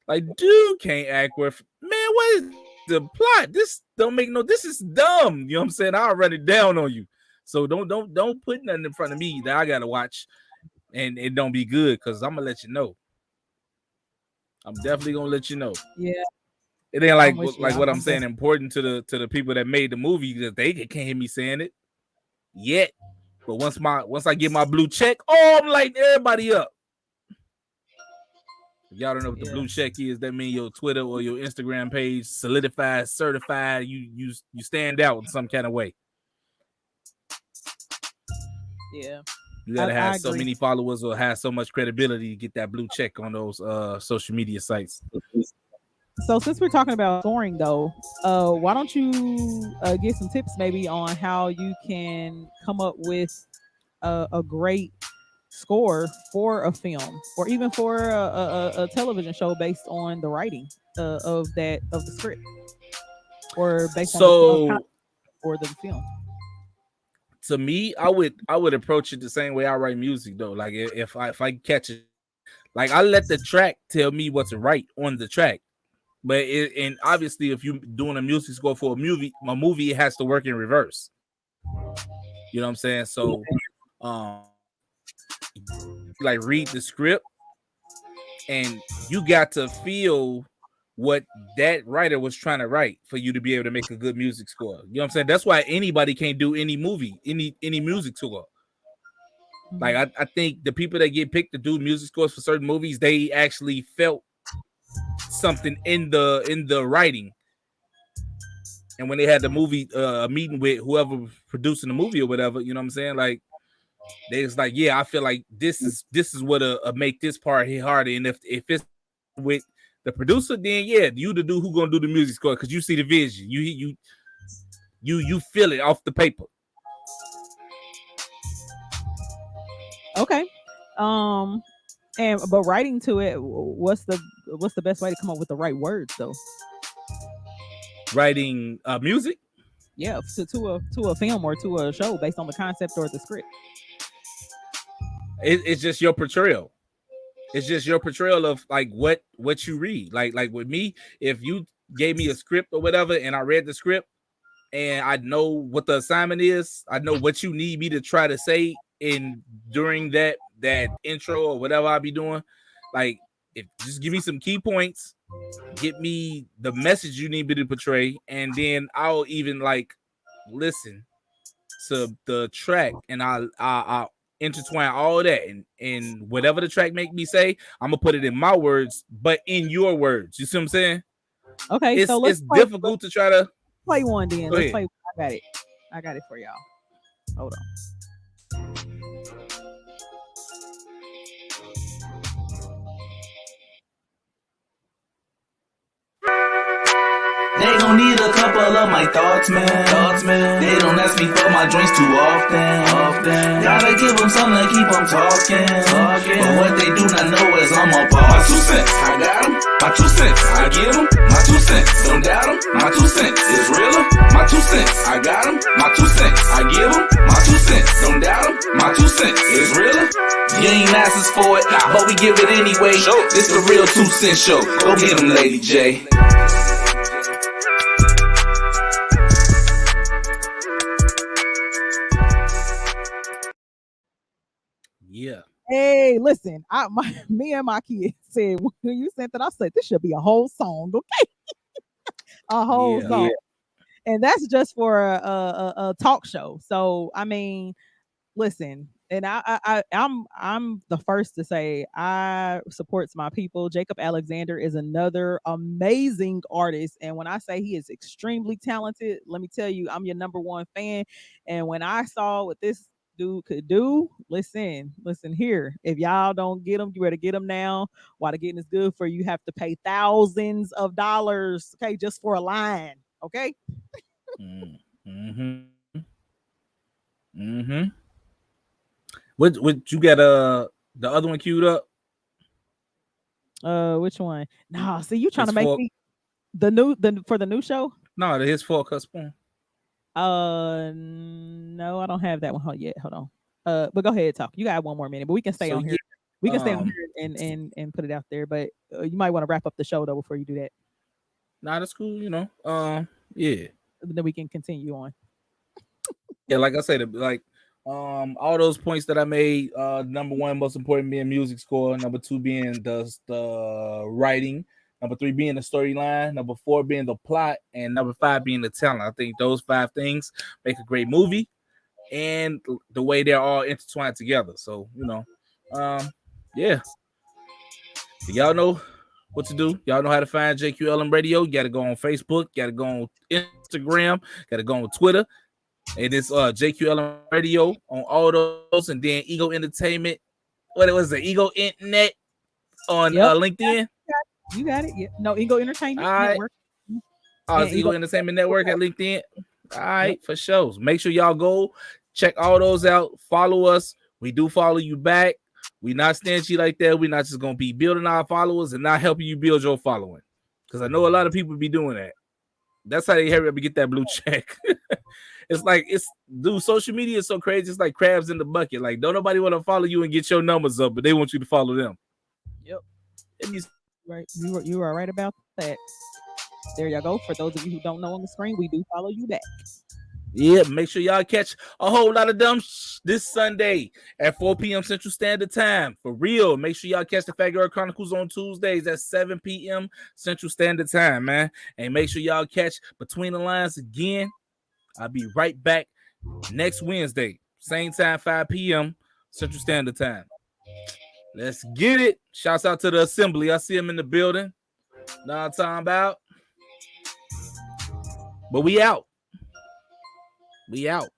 Like, dude can't act worth. Man, what is the plot? This don't make no. This is dumb. You know what I'm saying? I'll run it down on you. So don't put nothing in front of me that I gotta watch and it don't be good because I'm gonna let you know. I'm definitely gonna let you know. Yeah, It ain't I'm like with you. like what I'm I'm saying definitely. important to the people that made the movie because they can't hear me saying it yet. But once I get my blue check, oh, I'm like everybody up. If y'all don't know what the Yeah, blue check is, that means your Twitter or your Instagram page solidified, certified. You stand out in some kind of way. yeah, You I, gotta I have so agree. many followers or have so much credibility to get that blue check on those social media sites. So since we're talking about scoring, though, why don't you give some tips maybe on how you can come up with a great score for a film or even for a television show based on the writing of the script or based on the So or the film. to me, I would approach it the same way I write music though. Like if I catch it, like I let the track tell me what's right on the track. But and obviously, if you're doing a music score for a movie, it has to work in reverse. You know what I'm saying? So, um, like read the script, and you got to feel what that writer was trying to write for you to be able to make a good music score. You know what I'm saying? That's why anybody can't do any movie, any music score. Like I think the people that get picked to do music scores for certain movies, they actually felt something in the writing. And when they had the movie meeting with whoever was producing the movie or whatever, you know what I'm saying? Like they was like, yeah, I feel like this is what make this part hit harder. And if it's with the producer, then yeah, you the dude who gonna do the music score because you see the vision, you feel it off the paper. Okay. And but writing to it, what's the best way to come up with the right words though? Writing music. Yeah, to a film or to a show based on the concept or the script. It's just your portrayal. It's just your portrayal of like what you read. Like with me, if you gave me a script or whatever, and I read the script, and I know what the assignment is, I know what you need me to try to say in during that intro or whatever I'll be doing. Like, if just give me some key points, get me the message you need me to portray, and then I'll even like listen to the track, and I'll intertwine all that, and whatever the track make me say, I'm gonna put it in my words, but in your words. You see what I'm saying? Okay, so It's difficult to try to play one then. Go Let's ahead. play. I got it for y'all. Hold on. They gon' need a couple of my thoughts, man. They don't ask me for my drinks too often. Gotta give them something to keep them talking. But what they do not know is I'm a boss. My 2 cents, I got them. My 2 cents, I give them. My 2 cents, don't doubt them. My 2 cents is realer. My 2 cents, I got them. My 2 cents, I give them. My 2 cents, don't doubt them. My 2 cents is realer. You ain't asked us for it, but we give it anyway. This the real 2 cent show. Go get them, Lady J. Yeah. Hey, listen, me and my kids said when you sent that, I said this should be a whole song, okay? A whole song. Yeah. And that's just for a talk show. So I mean, listen, and I'm the first to say I supports my people. Jacob Alexander is another amazing artist, and when I say he is extremely talented, let me tell you, I'm your number one fan. And when I saw what this dude could do, listen here. If y'all don't get him, you better get him now. While the getting is good for you, have to pay thousands of dollars, okay, just for a line, okay. Mm-hmm. What you got the other one queued up? Which one? No, see you trying to make me the for the new show? No, his Fork Cut Spoon. No, I don't have that one yet. Hold on. But go ahead, talk. You got one more minute, but we can stay on here. We can stay on here and put it out there. But you might want to wrap up the show though before you do that. Nah, that's cool. You know. Yeah. Then we can continue on. Yeah, like I said, like all those points that I made. Number one, most important being music score. Number two being the writing. Number three being the storyline. Number four being the plot, and number five being the talent. I think those 5 things make a great movie, and the way they're all intertwined together. So yeah. Y'all know what to do. Y'all know how to find JQLM Radio. You got to go on Facebook. You got to go on Instagram. Got to go on Twitter. And it's JQLM Radio on all those, and then Ego Entertainment. What it was, the Ego Internet on LinkedIn. You got it. Yeah. No, Ego Entertainment Network. Oh, it's Ego Entertainment Network at LinkedIn. All right, for shows. Make sure y'all go check all those out. Follow us. We do follow you back. We not stingy like that. We're not just gonna be building our followers and not helping you build your following. Because I know a lot of people be doing that. That's how they hurry up and get that blue check. It's like dude, social media is so crazy. It's like crabs in the bucket. Like, don't nobody want to follow you and get your numbers up, but they want you to follow them. Yep. Right. You are right about that. There you go. For those of you who don't know on the screen, we do follow you back. Yeah, make sure y'all catch a whole lot of them this Sunday at 4 p.m. Central Standard Time. For real, make sure y'all catch the Fat Girl Chronicles on Tuesdays at 7 p.m. Central Standard Time, man. And make sure y'all catch Between the Lines again. I'll be right back next Wednesday, same time, 5 p.m. Central Standard Time. Let's get it. Shouts out to the assembly. I see him in the building. Know what I'm talking about? But we out. We out.